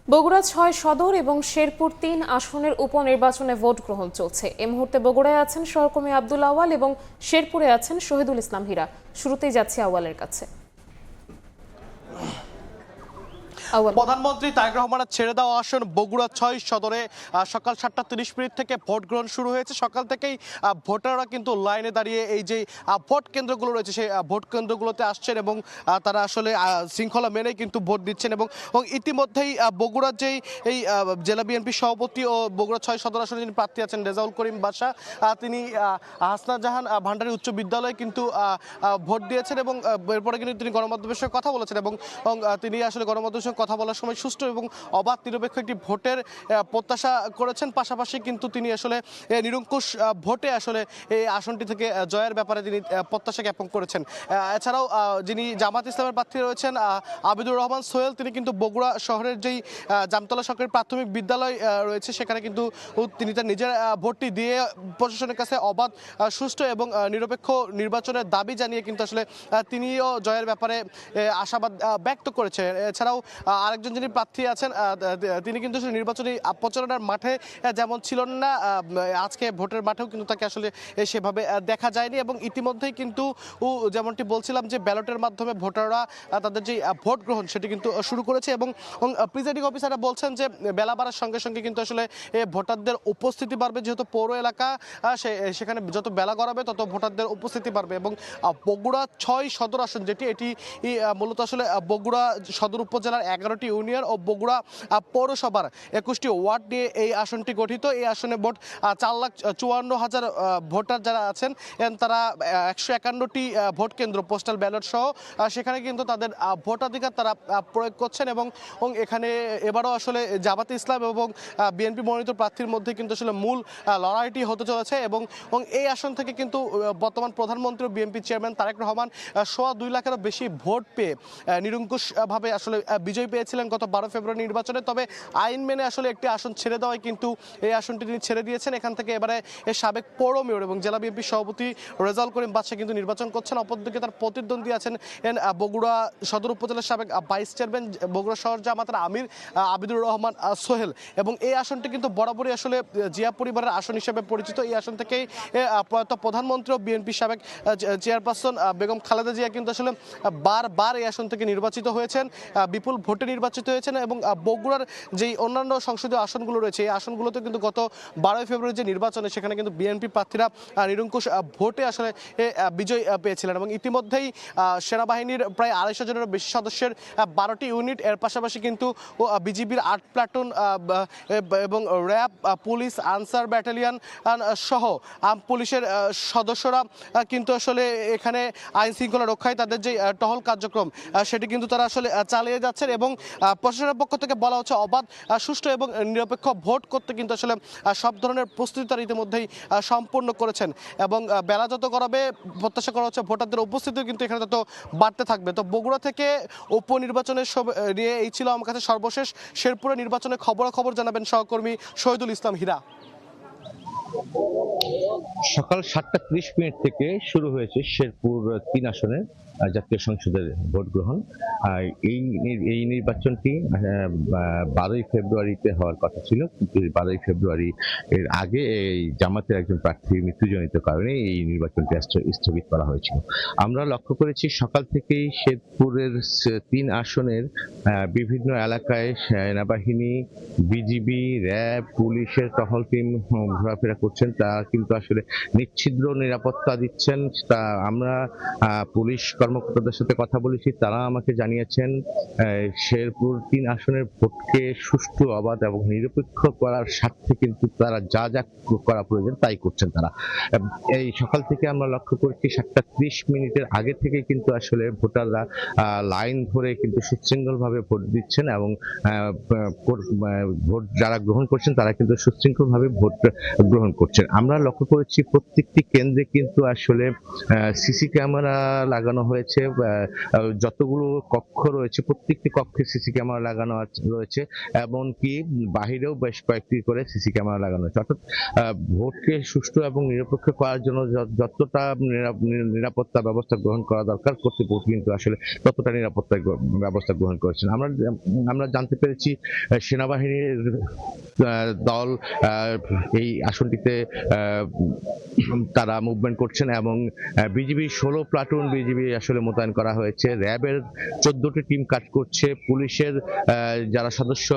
বগুড়া ৬ সদর এবং শেরপুর ৩ আসনের উপনির্বাচনে ভোট গ্রহণ চলছে। এ মুহূর্তে বগুড়ায় আছেন সহকর্মী আব্দুল আওয়াল এবং শেরপুরে আছেন শহীদুল ইসলাম হীরা। শুরুতেই যাচ্ছি আওয়ালের কাছে। প্রধানমন্ত্রী তারেক রহমানের ছেড়ে দেওয়া আসন বগুড়া ৬ সদরে সকাল ৭:৩০ থেকে ভোট গ্রহণ শুরু হয়েছে। সকাল থেকেই ভোটাররা কিন্তু লাইনে দাঁড়িয়ে এই যে ভোট কেন্দ্রগুলো রয়েছে সেই ভোট কেন্দ্রগুলোতে আসছেন এবং তারা আসলে শৃঙ্খলা মেনেই কিন্তু ভোট দিচ্ছেন এবং ইতিমধ্যেই বগুড়ার যেই এই জেলা বিএনপি সভাপতি ও বগুড়া ৬ সদর আসনে যিনি প্রার্থী আছেন রেজাউল করিম বাদশা, তিনি হাসনা জাহান ভান্ডারী উচ্চ বিদ্যালয়ে কিন্তু ভোট দিয়েছেন এবং এরপরে কিন্তু তিনি গণমাধ্যমের সঙ্গে কথা বলেছেন এবং তিনি আসলে গণমাধ্যমের সঙ্গে কথা বলার সময় সুষ্ঠু এবং অবাধ নিরপেক্ষ একটি ভোটের প্রত্যাশা করেছেন। পাশাপাশি কিন্তু তিনি আসলে নিরঙ্কুশ ভোটে আসলে এই আসনটি থেকে জয়ের ব্যাপারে তিনি প্রত্যাশা জ্ঞাপন করেছেন। এছাড়াও যিনি জামাত ইসলামের প্রার্থী রয়েছেন আবিদুর রহমান সোহেল, তিনি কিন্তু বগুড়া শহরের যেই জামতলা সরকারি প্রাথমিক বিদ্যালয় রয়েছে সেখানে কিন্তু তিনি তার নিজের ভোটটি দিয়ে প্রশাসনের কাছে অবাধ সুষ্ঠু এবং নিরপেক্ষ নির্বাচনের দাবি জানিয়ে কিন্তু আসলে তিনিও জয়ের ব্যাপারে আশাবাদ ব্যক্ত করেছেন। এছাড়াও আরেকজন যিনি প্রার্থী আছেন তিনি কিন্তু নির্বাচনী প্রচারণার মাঠে যেমন ছিলেন না, আজকে ভোটের মাঠেও কিন্তু তাকে আসলে সেভাবে দেখা যায়নি এবং ইতিমধ্যেই কিন্তু যেমনটি বলছিলাম যে ব্যালটের মাধ্যমে ভোটাররা তাদের যে ভোট গ্রহণ সেটি কিন্তু শুরু করেছে এবং প্রিজাইডিং অফিসাররা বলছেন যে বেলা বাড়ার সঙ্গে সঙ্গে কিন্তু আসলে ভোটারদের উপস্থিতি বাড়বে, যেহেতু পৌর এলাকা সেখানে যত বেলা গড়াবে তত ভোটারদের উপস্থিতি বাড়বে এবং বগুড়া ৬ সদর আসন যেটি এটি মূলত আসলে বগুড়া সদর উপজেলার 11টি ইউনিয়ন ও বগুড়া পৌরসভার 21টি ওয়ার্ড নিয়ে এই আসনটি গঠিত। এই আসনে মোট 4,54,000 ভোটার যারা আছেন তারা 151টি ভোট কেন্দ্র পোস্টাল ব্যালট সহ সেখানে কিন্তু তাদের ভোটাধিকার তারা প্রয়োগ করছেন এবং এখানে এবারও আসলে জামাতে ইসলাম এবং বিএনপি মনোনীত প্রার্থীর মধ্যে কিন্তু আসলে মূল লড়াইটি হতে চলেছে এবং এই আসন থেকে কিন্তু বর্তমান প্রধানমন্ত্রী বিএনপি চেয়ারম্যান তারেক রহমান 2.25 লাখেরও বেশি ভোট পেয়ে নিরঙ্কুশভাবে আসলে বিজয় পেয়েছিলেন গত 12 ফেব্রুয়ারি নির্বাচনে। তবে আইন মেনে আসলে একটি আসন ছেড়ে দেওয়ায় কিন্তু এই আসনটি তিনি ছেড়ে দিয়েছেন। এখান থেকে এবারে সাবেক পৌর মেয়র এবং জেলা বিএনপি সভাপতি রেজাউল করিম বাদশা কিন্তু নির্বাচন করছেন। অপরদিকে তার প্রতিদ্বন্দ্বী আছেন বগুড়া সদর উপজেলার সাবেক ভাইস চেয়ারম্যান বগুড়া শহর জামাতের আমির আবিদুর রহমান সোহেল এবং এই আসনটি কিন্তু বরাবরই আসলে জিয়া পরিবারের আসন হিসেবে পরিচিত। এই আসন থেকেই প্রয়াত প্রধানমন্ত্রী ও বিএনপি সাবেক চেয়ারপারসন বেগম খালেদা জিয়া কিন্তু আসলে বারবার এই আসন থেকে নির্বাচিত হয়েছেন, বিপুল ভোটে নির্বাচিত হয়েছেন এবং বগুড়ার যেই অন্যান্য সংসদীয় আসনগুলো রয়েছে এই আসনগুলোতে কিন্তু গত 12 ফেব্রুয়ারি যে নির্বাচনে সেখানে কিন্তু বিএনপি প্রার্থীরা নিরঙ্কুশ ভোটে আসলে বিজয় পেয়েছিলেন এবং ইতিমধ্যেই সেনাবাহিনীর প্রায় 250 জনের বেশি সদস্যের 12টি ইউনিট, এর পাশাপাশি কিন্তু বিজিবির 8 প্লাটুন এবং র্যাব, পুলিশ, আনসার ব্যাটালিয়ন সহ আর্ম পুলিশের সদস্যরা কিন্তু আসলে এখানে আইন শৃঙ্খলা রক্ষায় তাদের যে টহল কার্যক্রম সেটি কিন্তু তারা আসলে চালিয়ে যাচ্ছেন এবং প্রশাসনের পক্ষ থেকে বলা হচ্ছে অবাধ সুষ্ঠু এবং নিরপেক্ষ ভোট করতে কিন্তু আসলে সব ধরনের প্রস্তুতি তারা ইতিমধ্যেই সম্পূর্ণ করেছেন এবং বেলা যত গড়াবে প্রত্যাশা করা হচ্ছে ভোটারদের উপস্থিতিও কিন্তু এখানে তত বাড়তে থাকবে। তো বগুড়া থেকে উপনির্বাচনের নিয়ে এই ছিল আমার কাছে সর্বশেষ। শেরপুরে নির্বাচনের খবরাখবর জানাবেন সহকর্মী শহীদুল ইসলাম হীরা। সকাল 7:30 থেকে শুরু হয়েছে শেরপুর 3 আসনের জাতীয় সংসদের ভোট গ্রহণ। এই নির্বাচনটি 12 ফেব্রুয়ারিতে হওয়ার কথা ছিল, কিন্তু 12 ফেব্রুয়ারি এর আগে এই জামাতের একজন প্রার্থীর মৃত্যুজনিত কারণে এই নির্বাচনটি স্থগিত করা হয়েছিল। আমরা লক্ষ্য করেছি সকাল থেকেই শেরপুরের 3 আসনের বিভিন্ন এলাকায় সেনাবাহিনী, বিজিবি, র্যাব, পুলিশের টহল টিম ঘোরাফেরা করছেন। তা কিন্তু আসলে নিচ্ছিদ্র নিরাপত্তা দিচ্ছেন। তা আমরা পুলিশ কর্মকর্তাদের সাথে কথা বলেছি, তারা আমাকে জানিয়েছেন শেরপুর 3 আসনের ভোটকে সুষ্ঠু, অবাধ এবং নিরপেক্ষ করার স্বার্থে কিন্তু তারা যা যা করা প্রয়োজন তাই করছেন। তারা এই সকাল থেকে আমরা লক্ষ্য করেছি 7:30 আগে থেকে কিন্তু আসলে ভোটাররা লাইন ধরে কিন্তু সুশৃঙ্খলভাবে ভোট দিচ্ছেন এবং ভোট যারা গ্রহণ করছেন তারা কিন্তু সুশৃঙ্খলভাবে ভোট গ্রহণ করছেন। আমরা লক্ষ্য করেছি প্রত্যেকটি কেন্দ্রে কিন্তু আসলে সিসি ক্যামেরা লাগানো হয়েছে। যতগুলো কক্ষ রয়েছে প্রত্যেকটি কক্ষে সিসি ক্যামেরা লাগানো রয়েছে, এমনকি বাহিরেও বেশ কয়েকটি করে সিসি ক্যামেরা লাগানো হয়েছে। অর্থাৎ ভোটকে সুষ্ঠু এবং নিরপেক্ষ করার জন্য যতটা নিরাপত্তা ব্যবস্থা গ্রহণ করা দরকার কর্তৃপক্ষ কিন্তু আসলে ততটা নিরাপত্তা ব্যবস্থা গ্রহণ করেছেন। আমরা জানতে পেরেছি সেনাবাহিনীর দল এই আসনটিতে তারা মুভমেন্ট করছেন এবং বিজিবি 16 প্লাটুন বিজিবি আসলে মোতায়েন করা হয়েছে। র্যাবের 14টি টিম কাজ করছে। পুলিশের যারা সদস্য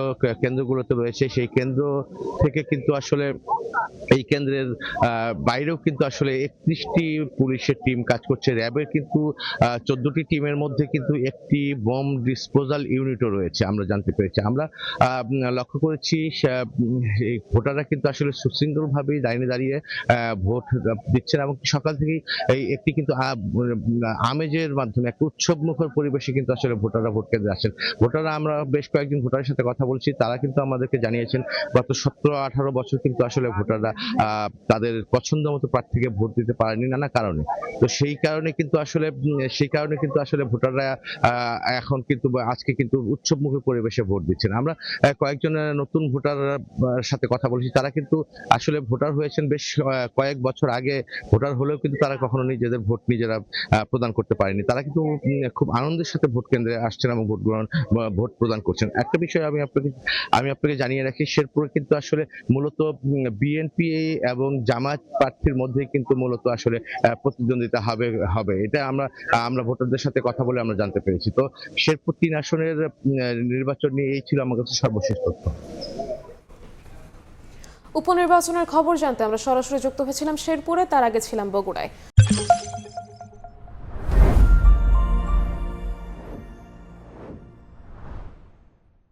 কেন্দ্রগুলোতে রয়েছে সেই কেন্দ্র থেকে কিন্তু আসলে এই কেন্দ্রের বাইরেও কিন্তু আসলে 31টি পুলিশের টিম কাজ করছে। র্যাবের কিন্তু 14টি টিমের মধ্যে কিন্তু একটি বোম ডিসপোজাল ইউনিটও রয়েছে আমরা জানতে পেরেছি। আমরা লক্ষ্য করেছি ভোটাররা কিন্তু আসলে সুশৃঙ্খলভাবেই লাইনে দাঁড়িয়ে ভোট দিচ্ছেন এবং সকাল থেকেই এই একটি কিন্তু আমেজের মাধ্যমে একটা উৎসবমুখর পরিবেশে কিন্তু আসলে ভোটাররা ভোট কেন্দ্রে আসেন। ভোটাররা আমরা বেশ কয়েকজন ভোটারের সাথে কথা বলছি, তারা কিন্তু আমাদেরকে জানিয়েছেন গত 17-18 বছর কিন্তু আসলে ভোটাররা তাদের পছন্দ মতো প্রার্থীকে ভোট দিতে পারেনি নানা কারণে। তো সেই কারণে কিন্তু আসলে ভোটাররা এখন কিন্তু আজকে কিন্তু উৎসবমুখর পরিবেশে ভোট দিচ্ছেন। আমরা কয়েকজন নতুন ভোটার সাথে কথা বলছি, তারা কিন্তু আসলে ভোটার হয়েছেন বেশ কয়েক বছর আগে। ভোটার হলেও কিন্তু তারা কখনো নিজেদের ভোট নিজেরা প্রদান করতে পারেনি। তারা কিন্তু খুব আনন্দের সাথে ভোট কেন্দ্রে আসছেন এবং ভোট প্রদান করছেন। একটা বিষয় আমি আপনাকে জানিয়ে রাখি, শেরপুরে কিন্তু আসলে মূলত বিএনপি এবং জামায়াত প্রার্থীর মধ্যে কিন্তু মূলত আসলে প্রতিদ্বন্দ্বিতা হবে এটা আমরা ভোটারদের সাথে কথা বলে আমরা জানতে পেরেছি। তো শেরপুর 3 আসনের নির্বাচন নিয়ে এই ছিল আমার কাছে সর্বশেষ তথ্য। উপনির্বাচনের খবর জানতে আমরা সরাসরি যুক্ত হয়েছিলাম শেরপুরে, তার আগে ছিলাম বগুড়ায়।